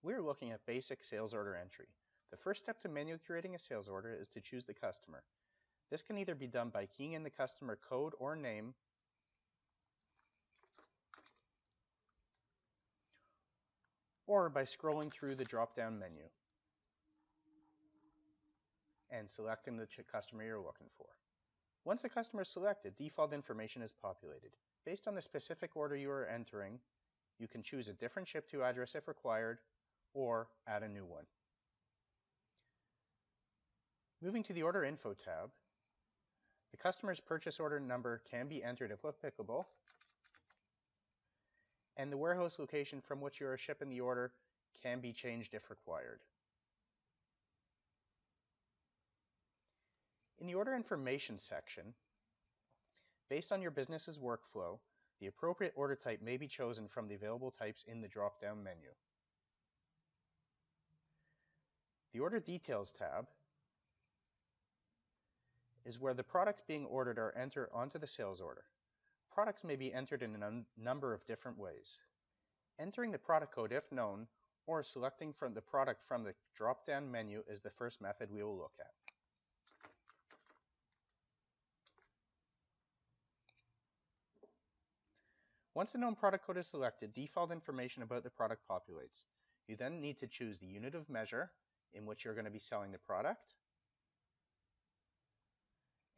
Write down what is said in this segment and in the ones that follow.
We're looking at basic sales order entry. The first step to manually creating a sales order is to choose the customer. This can either be done by keying in the customer code or name, or by scrolling through the drop-down menu and selecting the customer you're looking for. Once the customer is selected, default information is populated. Based on the specific order you are entering, you can choose a different ship-to address if required, or add a new one. Moving to the Order Info tab, the customer's purchase order number can be entered if applicable, and the warehouse location from which you are shipping the order can be changed if required. In the Order Information section, based on your business's workflow, the appropriate order type may be chosen from the available types in the drop-down menu. The Order Details tab is where the products being ordered are entered onto the sales order. Products may be entered in a number of different ways. Entering the product code if known, or selecting from the product from the drop-down menu is the first method we will look at. Once the known product code is selected, default information about the product populates. You then need to choose the unit of measure in which you're going to be selling the product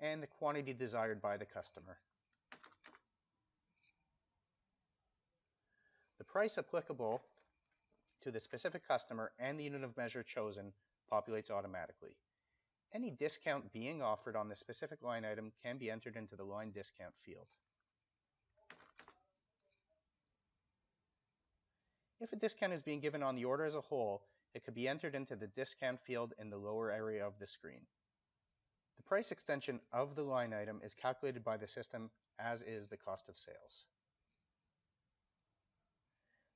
and the quantity desired by the customer. The price applicable to the specific customer and the unit of measure chosen populates automatically. Any discount being offered on the specific line item can be entered into the line discount field. If a discount is being given on the order as a whole, it could be entered into the discount field in the lower area of the screen. The price extension of the line item is calculated by the system, as is the cost of sales.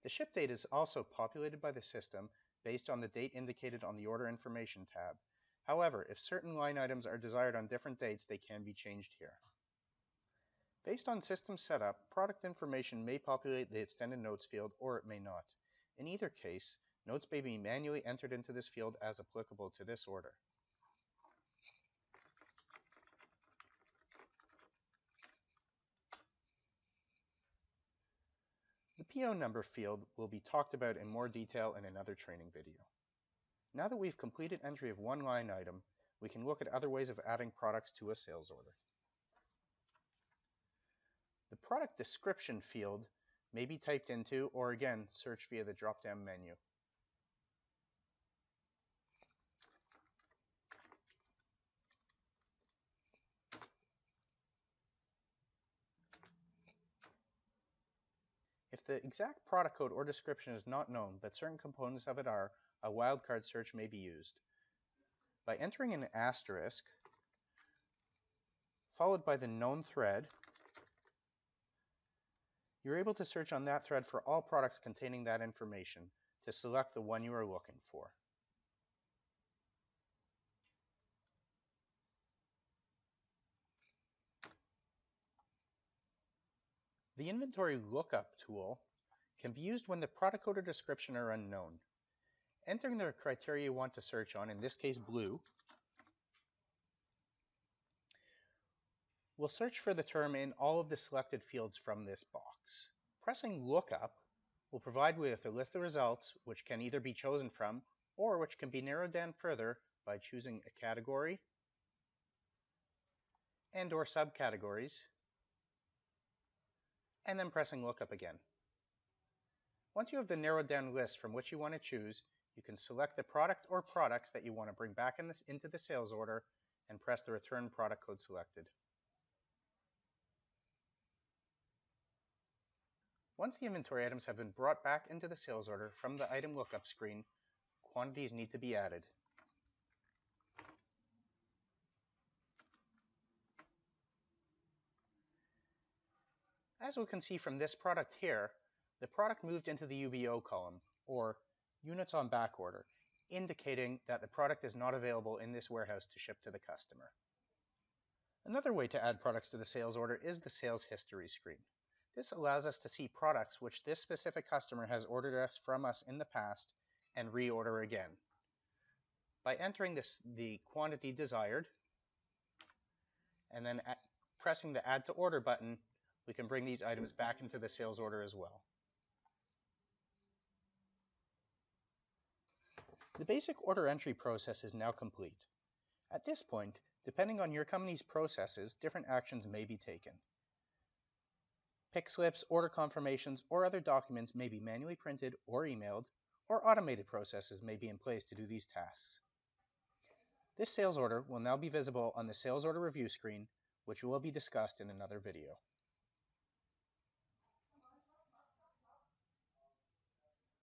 The ship date is also populated by the system based on the date indicated on the Order Information tab. However, if certain line items are desired on different dates, they can be changed here. Based on system setup, product information may populate the extended notes field or it may not. In either case, notes may be manually entered into this field as applicable to this order. The PO number field will be talked about in more detail in another training video. Now that we've completed entry of one line item, we can look at other ways of adding products to a sales order. The product description field may be typed into, or again, search via the drop-down menu. If the exact product code or description is not known, but certain components of it are, a wildcard search may be used. By entering an asterisk, followed by the known thread, you're able to search on that thread for all products containing that information to select the one you are looking for. The inventory lookup tool can be used when the product code or description are unknown. Entering the criteria you want to search on, in this case blue, we'll search for the term in all of the selected fields from this box. Pressing lookup will provide you with a list of results which can either be chosen from or which can be narrowed down further by choosing a category and or subcategories, and then pressing lookup again. Once you have the narrowed down list from which you want to choose, you can select the product or products that you want to bring back into the sales order and press the return product code selected. Once the inventory items have been brought back into the sales order from the item lookup screen, quantities need to be added. As we can see from this product here, the product moved into the UBO column, or units on back order, indicating that the product is not available in this warehouse to ship to the customer. Another way to add products to the sales order is the sales history screen. This allows us to see products which this specific customer has ordered from us in the past and reorder again. By entering the quantity desired and then pressing the Add to Order button, we can bring these items back into the sales order as well. The basic order entry process is now complete. At this point, depending on your company's processes, different actions may be taken. Pick slips, order confirmations, or other documents may be manually printed or emailed, or automated processes may be in place to do these tasks. This sales order will now be visible on the sales order review screen, which will be discussed in another video.